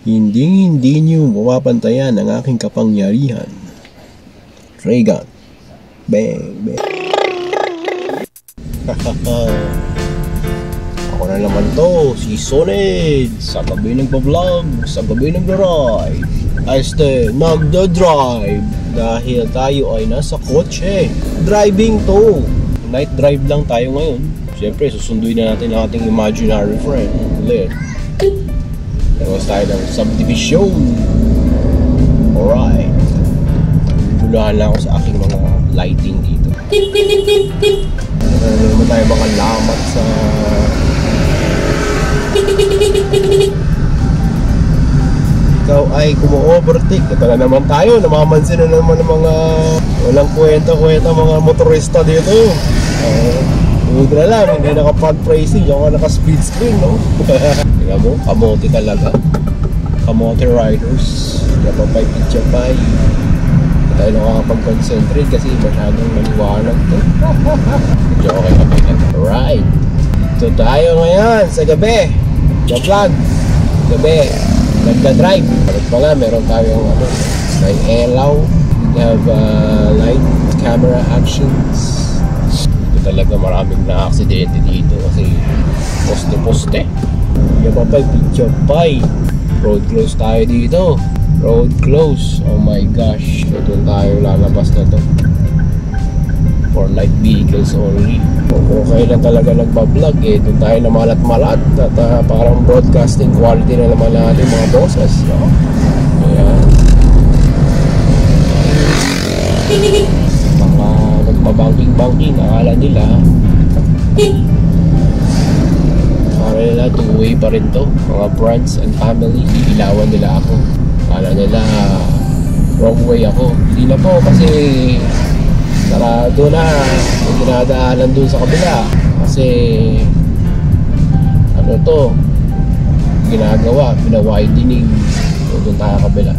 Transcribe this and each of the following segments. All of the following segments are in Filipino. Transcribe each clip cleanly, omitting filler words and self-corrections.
Hindi niyo mapapantayan ang aking kapangyarihan. Raygun. Bang, bang. Ako na naman to, si Soned. Sa gabi nagpa-vlog, sa gabi nagda-drive. Nagda-drive. Dahil tayo ay nasa kotse. Driving to. Night drive lang tayo ngayon. Siyempre, susunduin na natin ang ating imaginary friend. Ulit. Tapos tayo ng subdivision. Alright. Gulahan lang ako sa aking mga lighting dito. Naman tayo mga lamat sa... Ikaw ay kumo-overtake. Ito na naman tayo. Namamansin na naman ng mga walang kwenta-kwenta mga motorista dito. Huwag na lang, hindi naka-front-facing. Yung naka-speed screen, no? Tingnan mo, kamote talaga. Kamote riders. Yapapay, pichapay. Hindi tayo nakakapag-concentrate kasi masyadong maliwanag to. Medyo okay kami lang. Alright. Ito tayo ngayon sa gabi. Sa vlog. Gabi. Nagka-drive. Parang pa nga, meron tayong may elaw. We have light, camera actions. Talaga maraming na-aksidente dito kasi poste-poste. Yapapay, pichapay. Road close tayo dito. Road close. Oh my gosh. So doon tayo lalabas na to. For light vehicles only. Okay na talaga nagpa-vlog eh. Doon tayo na malat-malat. At parang broadcasting quality na naman natin mga bosses. No? Ayan. Mabangking-bangking, akala nila two-way pa rin to. Mga friends and family, ilawan nila ako. Akala nila wrong way ako. Hindi na po kasi sarado na yung dinadaanan dun sa kabila. Kasi ano to ginagawa, pinawidening. So dun tayo kabila.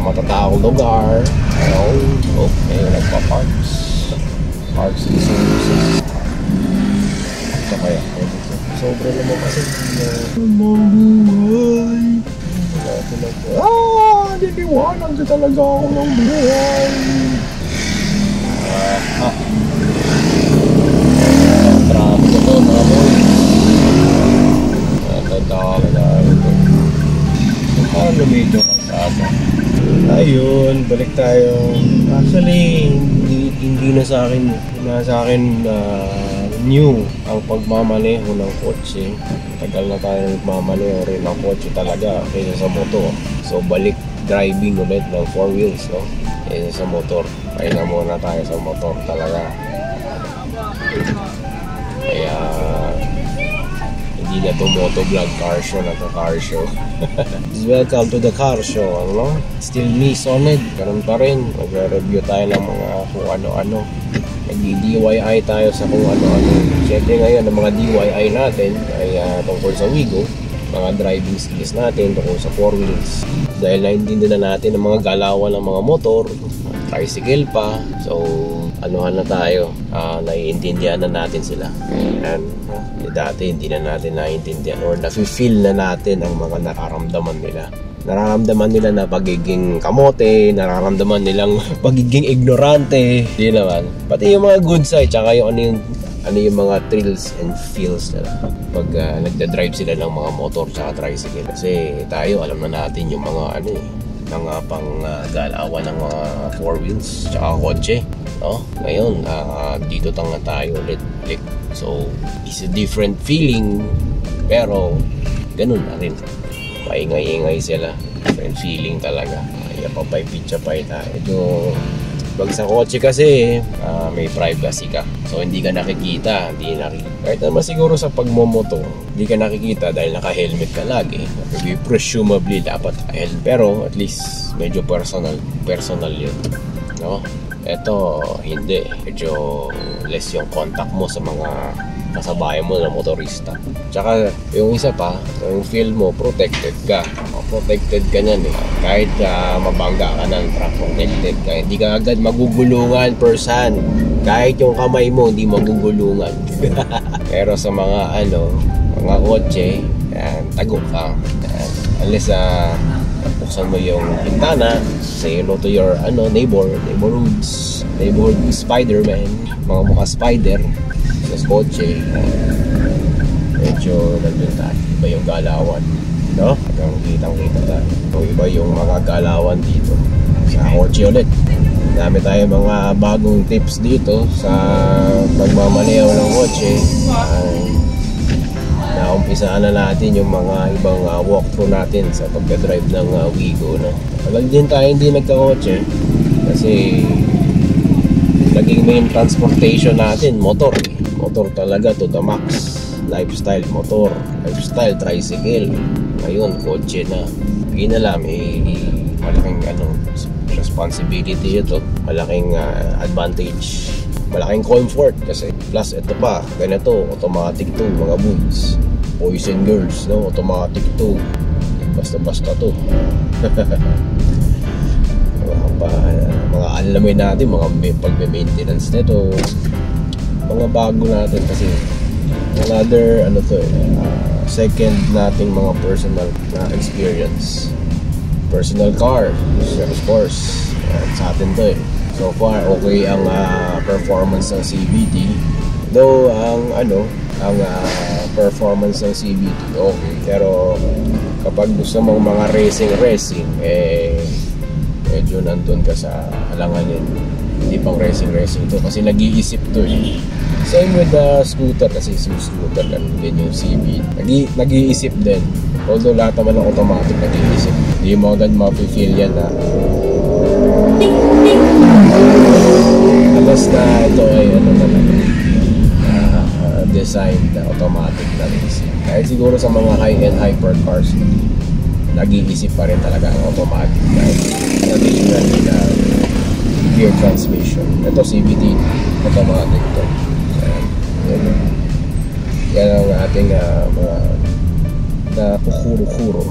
Matataong lugar. Okay, nagpa-parks. Parks and services. Ito kaya. Sobra naman kasi buhay. Niliwanag na talaga ako ng buhay. Traffic ito, mga boy. Natatawa na ito. Ano medyo kasama. Ayun, balik tayo. Actually, hindi na sa akin new ang pagmamaneho ng kotse. Tagal na tayo nagmamaneho rin ng kotse talaga kaysa sa motor. So balik driving ulit ng 4 wheels, no? Kaysa sa motor. Pahinga muna tayo sa motor talaga. Kaya hindi na to motovlog, car show na to, car show. Welcome to the car show, ano? Still me, Soned. Ganun pa rin. Mag-review tayo ng mga kung ano-ano. Nag-DIY tayo sa kung ano-ano. Siyempre ngayon, ang mga DIY natin ay tungkol sa Wigo. Mga driving skills natin tungkol sa 4 wheels. Dahil naintindihan na natin ang mga galawan ng mga motor, tricycle pa. So, anuhan na tayo. Naiintindihan na natin sila. And dati hindi na natin naiintindihan or nafe-feel na natin ang mga nararamdaman nila. Nararamdaman nila na pagiging kamote, nararamdaman nilang pagiging ignorante. Hindi naman. Pati yung mga good side, tsaka yung ano yung mga thrills and feels nila pag nagda-drive sila ng mga motor tsaka tricycle. Kasi tayo alam na natin yung mga mga pang galawan ng mga 4 wheels tsaka kotse, no? Ngayon dito tanga tayo ulit. So it's a different feeling, pero ganun na rin, maingay-ingay sila, different feeling talaga. Kaya papay pitcha tayo. Pag sa kotse kasi may privacy ka, so hindi ka nakikita, kahit naman siguro sa pagmomoto hindi ka nakikita dahil naka-helmet ka lagi. Presumably dapat naka-helmet, pero at least medyo personal yun, no? Eto hindi, medyo less yung contact mo sa mga kasabayan mo na motorista. Tsaka yung isa pa, yung feel mo protected ka. Protected ka niyan eh. Kahit mabangga ka ng truck, protected ka. Hindi ka agad magugulungan person. Kahit yung kamay mo hindi magugulungan. Pero sa mga mga kotse, yan, tago ka. Yan. Unless buksan mo yung bintana, say hello to your neighborhood Spider-Man, mga mukha spider sa kotse. Medyo nandun tayo, iba yung galawan, no? Hanggang kitang-kita tayo. Iba yung mga galawan dito sa kotse ulit. Dami tayo mga bagong tips dito sa pagmamaneho ng kotse. Naumpisaan na natin yung mga ibang walkthrough natin sa pagdadrive ng Wigo, no? Tagal din tayo hindi nagka-kotse kasi naging main transportation natin motor. Motor talaga to the max. Lifestyle motor, lifestyle tricycle. Ngayon kotse na. Yun na lang, malaking responsibility ito, malaking advantage, malaking comfort kasi plus ito pa, ganito, automatic to mga boys and girls, no? Automatic to, basta-basta to. mga alamin natin, mga pagme-maintenance nito, mga bago natin kasi another second nating mga personal na experience, personal car, of course. Sa atin to so far okay ang performance ng CVT, though ang performance ng CVT okay, pero kapag gusto mong mga racing medyo nandun ka sa alanganin. Hindi pang racing to kasi nag-iisip to Same with the scooter kasi yung scooter din yung CVT. Nag-iisip din. Although lahat naman ng automatic nag-iisip. Hindi mo agad mapifeel yan na alas na ito ay designed na automatic na rin. Kahit siguro sa mga high-end hypercars, nag-iisip pa rin talaga ang automatic kahit traditional na gear transmission. Ito CVT automatic to. Yan ang ating mga nakukuro-kuro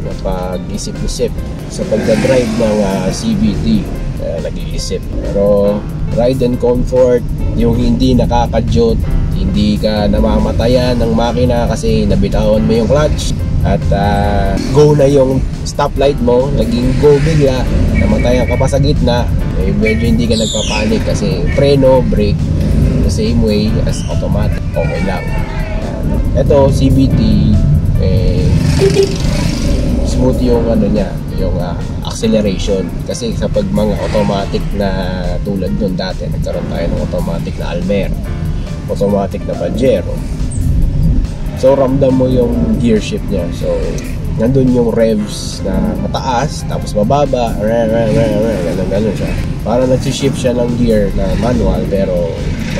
na pag-isip-isip sa pagdadrive ng CVT. Nag-iisip, pero ride and comfort, yung hindi nakakadyot, hindi ka namamatayan ng makina kasi nabitawan mo yung clutch at go na yung stoplight mo, naging go bigla, namatayan ka pa sa gitna, medyo hindi ka nagpapanik kasi preno, brake the same way as automatic, okay lang. Ito CVT smooth yung niya, yung acceleration kasi kapag mga automatic na tulad nun dati, nagkaroon tayo ng automatic na Almera, automatic na Pajero, so ramdam mo yung gear shift niya, so nandun yung revs na mataas tapos mababa, ganun siya, para nag-shift siya ng gear na manual pero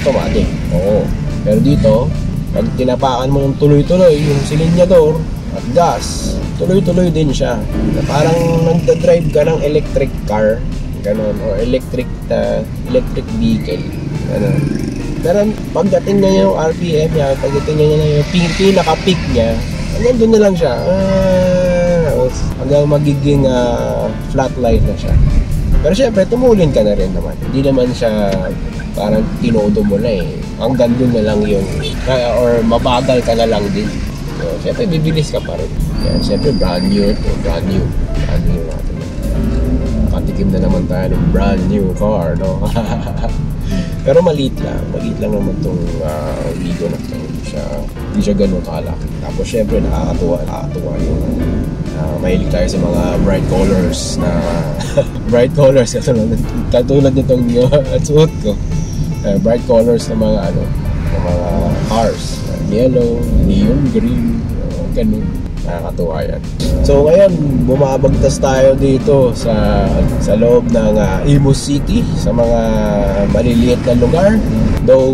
automatic. Oo, pero dito pag tinapakan mo ng tuloy-tuloy yung silinyador at gas, tuloy-tuloy din siya, parang nagda-drive ka ng electric car, ganun, or electric vehicle, ganun. Pero pagdating niya yung RPM niya, pagdating niya yung pinaka-peak niya, nandun na lang siya, hanggang magiging flatline na siya. Pero syempre tumulin ka na rin naman, hindi naman siya parang tinodo mo na hanggang dun na lang yung or mabagal ka na lang din. So, syempre bibilis ka pa rin. Yan, syempre brand new natin. Patikim na naman tayo ng brand new car, no? Pero maliit lang naman tong Wigo na to. Hindi siya ganun kalaki. Tapos syempre nakakatuwa yung mahilig tayo sa mga bright colors na bright colors katulad nitong suot ko. Bright colors na mga mga cars, yellow, neon green, ganun. Nakakatuwa yan. So ngayon, bumabagtas tayo dito sa loob ng Imus City, sa mga maliliit na lugar. Though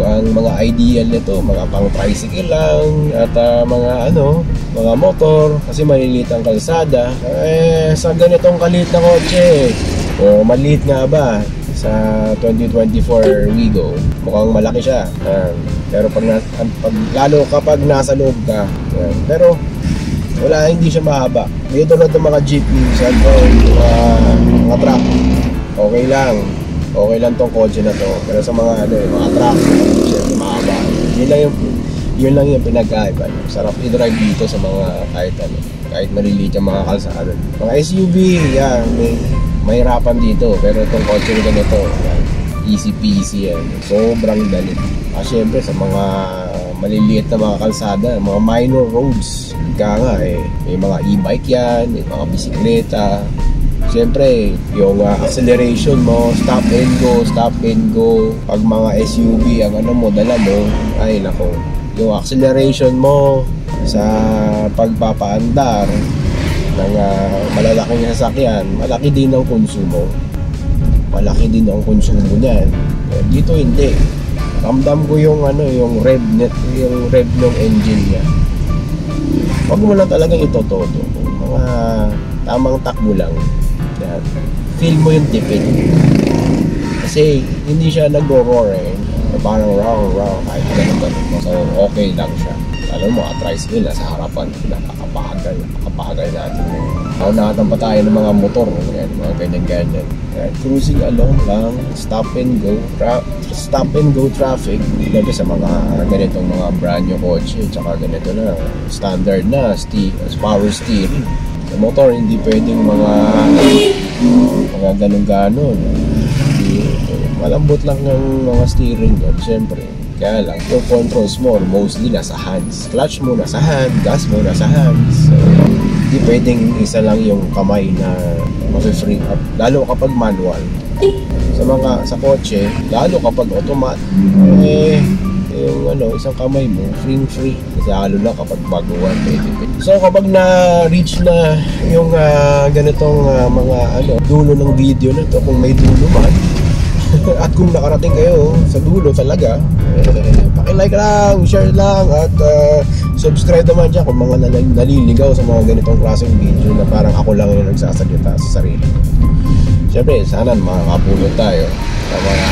ang mga ideal nito, mga pang tricycle lang at mga motor kasi maliliit ang kalsada. Sa ganitong kaliit na kotse, o maliit nga ba sa 2024 Wigo, mukhang malaki siya. Pero lalo kapag nasa loob ka, pero wala, hindi siya mahaba. May tulad ng mga jeep, mga truck, okay lang. okay lang tong kotse na to. Pero sa mga ano, mga truck, syempre mahaba. Yun lang yung pinagkaiba. Sarap i-drive dito sa mga kahit maliliit yung mga kalsada. Mga SUV, yan, may hirapan dito. Pero itong kotse na ganito, yan, easy peasy yan. Sobrang dali. Syempre sa mga maliliit na mga kalsada, mga minor roads, may mga e-bike yan, may mga bisikleta. Siyempre, yung acceleration mo, stop and go. Pag mga SUV, ang ano mo, dala mo, ay nako, yung acceleration mo sa pagpapaandar ng malalaking sasakyan, malaki din ang konsumo. Malaki din ang konsumo niyan. Dito hindi. Ramdam ko yung yung rev ng engine niya. Wag mo lang talagang itotodo. Mga tamang takbo lang. Yan. Feel mo yung tipid. Kasi hindi siya nag-roar parang raw kahit ganun. So okay lang siya. Alam mo, tricycle na sa harapan, nakakapagal natin. Naunatan pa tayo ng mga motor, mga ganyan. Cruising along lang, stop and go traffic. Lalo sa mga ganitong mga brand new kotse, tsaka ganito na, standard na, power steering. Sa motor, hindi pwedeng mga ganun-ganon. Malambot lang ng mga steering doon, syempre. Kaya lang, yung controls mo, mostly nasa hands. Clutch mo nasa hand, gas mo nasa hands. So, hindi pwedeng isa lang yung kamay na ma-free up. Lalo kapag manual. Sa kotse, lalo kapag automatic, yung isang kamay mo, free. Kasi lalo na kapag baguhan, pwede. So kapag na-reach na yung ganitong mga dulo ng video na to, kung may dulo man, at kung nakarating kayo sa dulo talaga, paki-like lang, share lang, at subscribe naman dyan kung mga naliligaw sa mga ganitong klaseng video na parang ako lang yung nagsasalita sa sarili. Siyempre, sana makakapulot tayo sa mga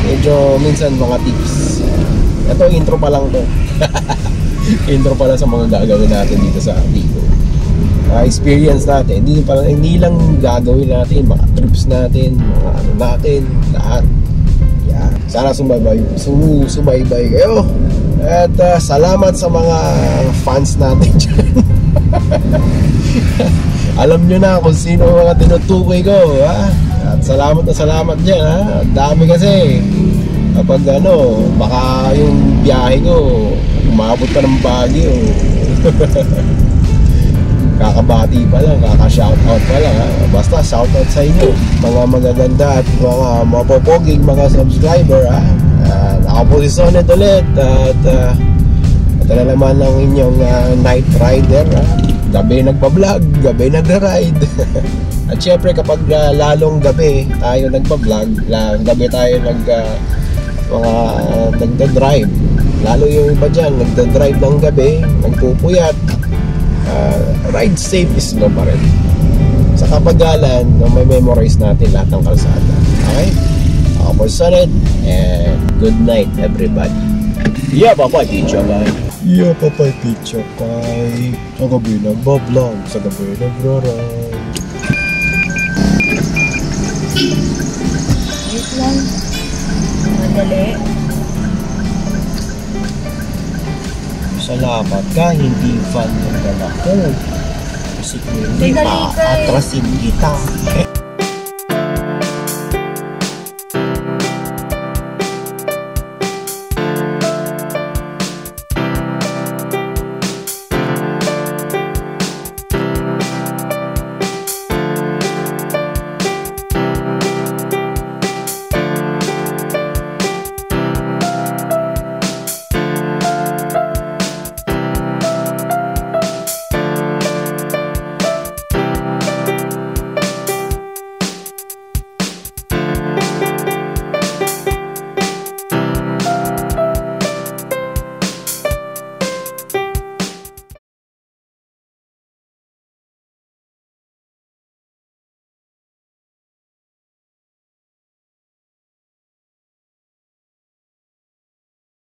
medyo minsan mga tips. Ito, intro pa lang to. Intro pa lang sa mga gagawin natin dito sa Tigo. Experience natin, hindi lang gagawin natin, mga trips natin, mga natin, lahat. Yeah. Sana sumaybay kayo. At salamat sa mga fans natin dyan. Alam nyo na kung sino mga tinutukoy ko, ha? At salamat dyan, ha? Ang dami kasi. Kapag baka yung biyahe ko umabot pa ng Baguio. Kakabati pa lang, kaka-shoutout pa lang, ha? Basta shoutout sa inyo, mga magaganda at mga mapopoging mga subscriber, ha? Ako po si Sonnet ulit, at ito na naman ang inyong night rider, ha? Gabi nagpa-vlog, gabi nagra-ride. At syempre kapag lalong gabi tayo nagpa-vlog, gabi tayo nagda-drive, lalo yung iba dyan nagda-drive ng gabi, nagpupuyat. Ride safe is no pa rin. Sa kapagalan, may memorize natin lahat ng kalsada. Okay? Ako po Sonnet, and good night everybody. Yeah, papay, pizza bye. Yeah, papay, pizza bye. Sa gabi nagbablog, sa gabi nagra-ride. Wait lang. Madali. Salamat ka, hindi fan ng dala ko. Kasi kung hindi pa, atrasin kita.